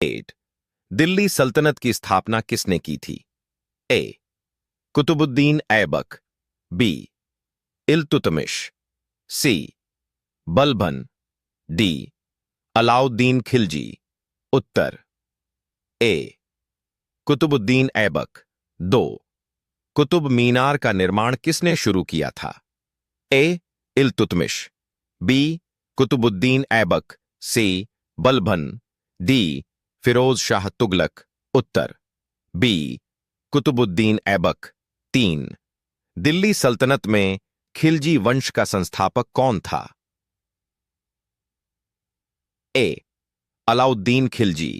8 दिल्ली सल्तनत की स्थापना किसने की थी? ए. कुतुबुद्दीन ऐबक, बी. इल्तुतमिश, सी. बलबन, डी. अलाउद्दीन खिलजी। उत्तर ए. कुतुबुद्दीन ऐबक। 2 कुतुब मीनार का निर्माण किसने शुरू किया था? ए. इल्तुतमिश, बी. कुतुबुद्दीन ऐबक, सी. बलबन, डी. फिरोज शाह तुगलक। उत्तर बी. कुतुबुद्दीन ऐबक। 3 दिल्ली सल्तनत में खिलजी वंश का संस्थापक कौन था? ए. अलाउद्दीन खिलजी,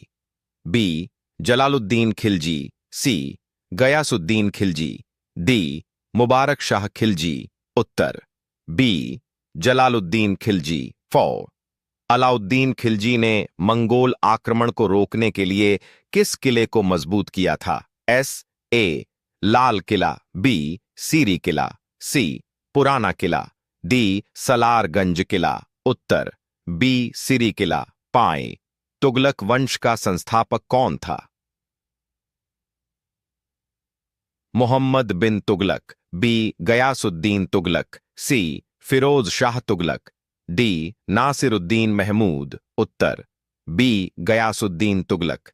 बी. जलालुद्दीन खिलजी, सी. गयासुद्दीन खिलजी, डी. मुबारक शाह खिलजी। उत्तर बी. जलालुद्दीन खिलजी। 4 अलाउद्दीन खिलजी ने मंगोल आक्रमण को रोकने के लिए किस किले को मजबूत किया था? एस. ए. लाल किला, बी. सीरी किला, सी. पुराना किला, डी. सलारगंज किला। उत्तर बी. सीरी किला। 5 तुगलक वंश का संस्थापक कौन था? मोहम्मद बिन तुगलक, बी. गयासुद्दीन तुगलक, सी. फिरोज शाह तुगलक, डी. नासिरुद्दीन महमूद। उत्तर बी. गयासुद्दीन तुगलक।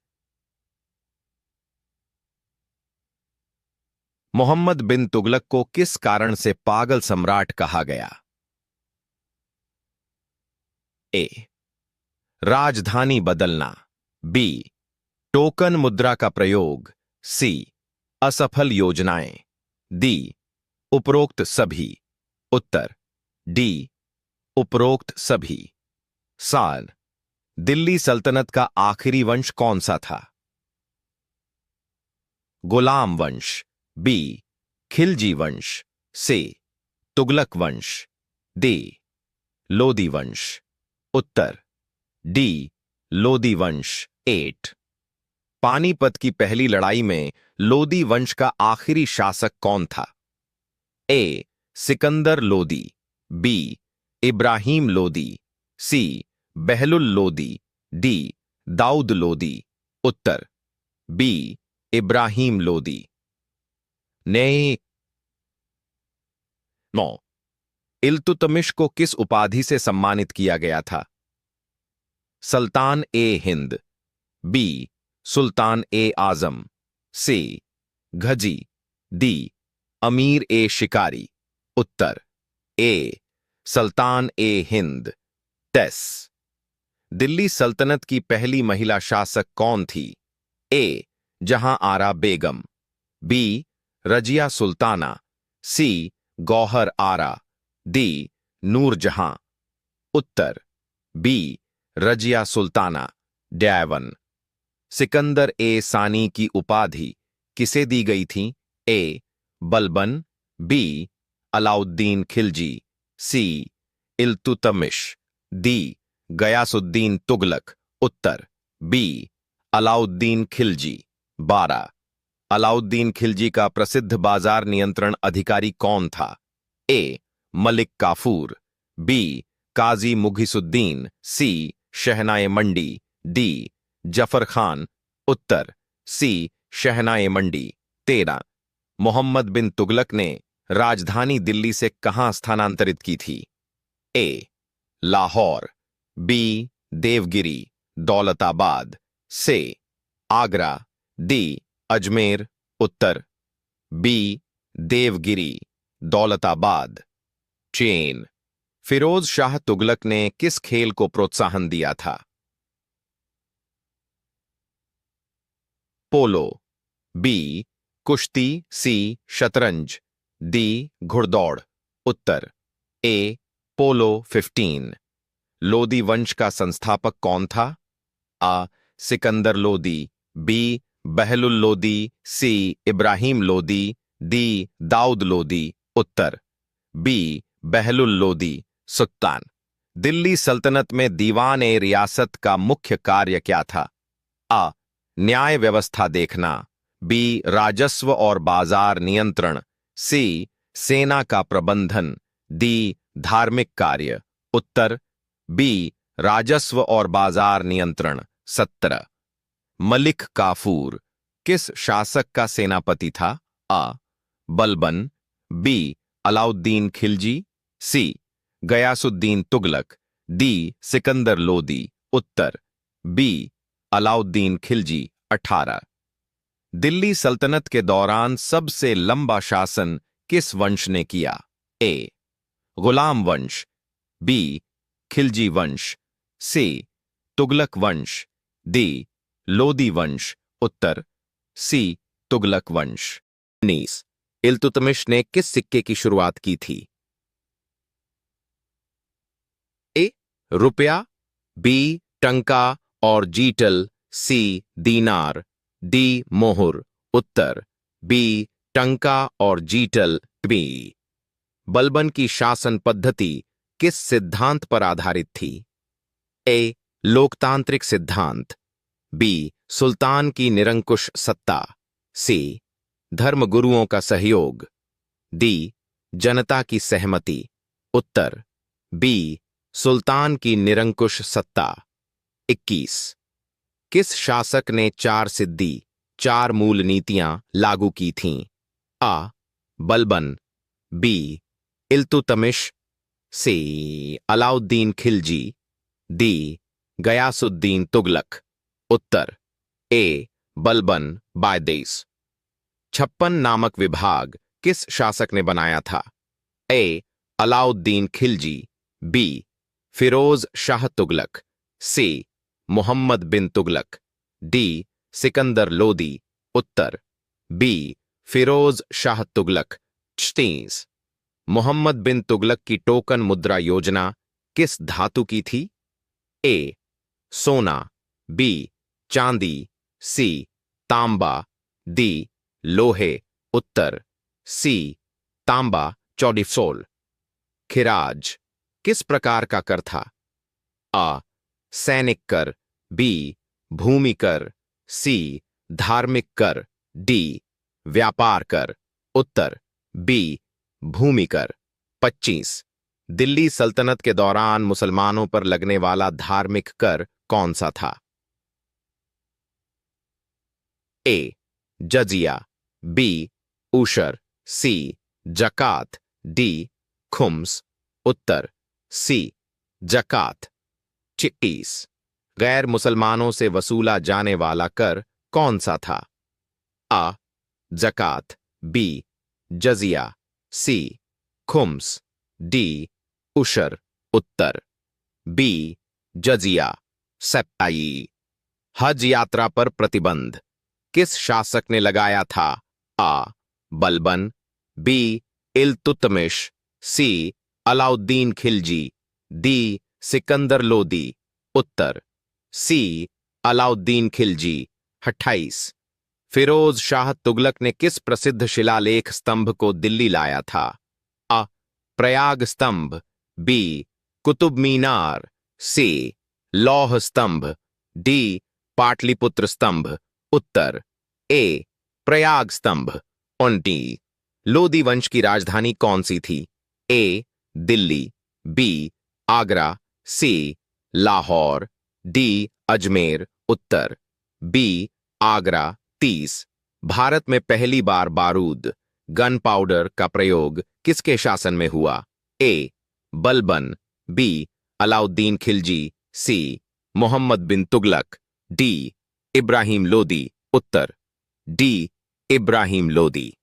मोहम्मद बिन तुगलक को किस कारण से पागल सम्राट कहा गया? ए. राजधानी बदलना, बी. टोकन मुद्रा का प्रयोग, सी. असफल योजनाएं, डी. उपरोक्त सभी। उत्तर डी. उपरोक्त सभी। साल दिल्ली सल्तनत का आखिरी वंश कौन सा था? गुलाम वंश, बी. खिलजी वंश, सी. तुगलक वंश, डी. लोदी वंश। उत्तर डी. लोदी वंश। 8 पानीपत की पहली लड़ाई में लोदी वंश का आखिरी शासक कौन था? ए. सिकंदर लोदी, बी. इब्राहिम लोदी, सी. बहलुल लोदी, डी. दाऊद लोदी। उत्तर बी. इब्राहिम लोदी। ने 9 इल्तुतमिश को किस उपाधि से सम्मानित किया गया था? सुल्तान ए हिंद, बी. सुल्तान ए आजम, सी. घजी, डी. अमीर ए शिकारी। उत्तर ए. सुल्तान ए हिंद। 10 दिल्ली सल्तनत की पहली महिला शासक कौन थी? ए. जहां आरा बेगम, बी. रजिया सुल्ताना, सी. गौहर आरा, डी. नूरजहां। उत्तर बी. रजिया सुल्ताना। 11 सिकंदर ए सानी की उपाधि किसे दी गई थी? ए. बलबन, बी. अलाउद्दीन खिलजी, सी. इल्तुतमिश, डी. गयासुद्दीन तुगलक। उत्तर बी. अलाउद्दीन खिलजी। 12 अलाउद्दीन खिलजी का प्रसिद्ध बाजार नियंत्रण अधिकारी कौन था? ए. मलिक काफूर, बी. काजी मुघीसुद्दीन, सी. शहनाए मंडी, डी. जफर खान। उत्तर सी. शहनाए मंडी। 13 मोहम्मद बिन तुगलक ने राजधानी दिल्ली से कहां स्थानांतरित की थी? ए. लाहौर, बी. देवगिरी, दौलताबाद, से. आगरा, डी. अजमेर। उत्तर बी. देवगिरी, दौलताबाद। चेन फिरोज शाह तुगलक ने किस खेल को प्रोत्साहन दिया था? पोलो, बी. कुश्ती, सी. शतरंज, डी. घुड़दौड़। उत्तर ए. पोलो 15 लोदी वंश का संस्थापक कौन था? आ. सिकंदर लोदी, बी. बहलुल लोदी, सी. इब्राहिम लोदी, डी. दाऊद लोदी। उत्तर बी. बहलुल लोदी। सुल्तान दिल्ली सल्तनत में दीवान ए रियासत का मुख्य कार्य क्या था? आ. न्याय व्यवस्था देखना, बी. राजस्व और बाजार नियंत्रण, सी. सेना का प्रबंधन, डी. धार्मिक कार्य। उत्तर बी. राजस्व और बाजार नियंत्रण। 17 मलिक काफूर किस शासक का सेनापति था? आ. बलबन, बी. अलाउद्दीन खिलजी, सी. गयासुद्दीन तुगलक, डी. सिकंदर लोदी। उत्तर बी. अलाउद्दीन खिलजी। 18। दिल्ली सल्तनत के दौरान सबसे लंबा शासन किस वंश ने किया? ए. गुलाम वंश, बी. खिलजी वंश, सी. तुगलक वंश, डी. लोदी वंश। उत्तर सी. तुगलक वंश। 19। इल्तुतमिश ने किस सिक्के की शुरुआत की थी? ए. रुपया, बी. टंका और जीटल, सी. दीनार, डी. मोहर। उत्तर बी. टंका और जीटल। बी. बलबन की शासन पद्धति किस सिद्धांत पर आधारित थी? ए. लोकतांत्रिक सिद्धांत, बी. सुल्तान की निरंकुश सत्ता, सी. धर्मगुरुओं का सहयोग, डी. जनता की सहमति। उत्तर बी. सुल्तान की निरंकुश सत्ता। 21। किस शासक ने 4 सिद्धि 4 मूल नीतियां लागू की थीं? आ. बलबन, बी. इल्तुतमिश, सी. अलाउद्दीन खिलजी, डी. गयासुद्दीन तुगलक। उत्तर ए. बलबन। 22। 56 नामक विभाग किस शासक ने बनाया था? ए. अलाउद्दीन खिलजी, बी. फिरोज शाह तुगलक, सी. मोहम्मद बिन तुगलक, डी. सिकंदर लोदी। उत्तर बी. फिरोज शाह तुगलक। 36। मोहम्मद बिन तुगलक की टोकन मुद्रा योजना किस धातु की थी? ए. सोना, बी. चांदी, सी. तांबा, डी. लोहे। उत्तर सी. तांबा। 44। खिराज किस प्रकार का कर था? आ. सैनिक कर, बी. भूमि कर, सी. धार्मिक कर, डी. व्यापार कर। उत्तर बी. भूमि कर। 25। दिल्ली सल्तनत के दौरान मुसलमानों पर लगने वाला धार्मिक कर कौन सा था? ए. जजिया, बी. उशर, सी. जकात, डी. खुम्स। उत्तर सी. जकात। 26। गैर मुसलमानों से वसूला जाने वाला कर कौन सा था? आ. जकात, बी. जजिया, सी. खुम्स, डी. उशर। उत्तर बी. जजिया। 27। हज यात्रा पर प्रतिबंध किस शासक ने लगाया था? आ. बलबन, बी. इल्तुतमिश, सी. अलाउद्दीन खिलजी, डी. सिकंदर लोदी। उत्तर सी. अलाउद्दीन खिलजी। 28। फिरोज शाह तुगलक ने किस प्रसिद्ध शिलालेख स्तंभ को दिल्ली लाया था? अ. प्रयाग स्तंभ, बी. कुतुब मीनार, सी. लौह स्तंभ, डी. पाटलिपुत्र स्तंभ। उत्तर ए. प्रयाग स्तंभ। 29। लोदी वंश की राजधानी कौन सी थी? ए. दिल्ली, बी. आगरा, सी. लाहौर, डी. अजमेर। उत्तर बी. आगरा। 30। भारत में पहली बार बारूद गन पाउडर का प्रयोग किसके शासन में हुआ? ए. बलबन, बी. अलाउद्दीन खिलजी, सी. मोहम्मद बिन तुगलक, डी. इब्राहिम लोदी। उत्तर डी. इब्राहिम लोदी।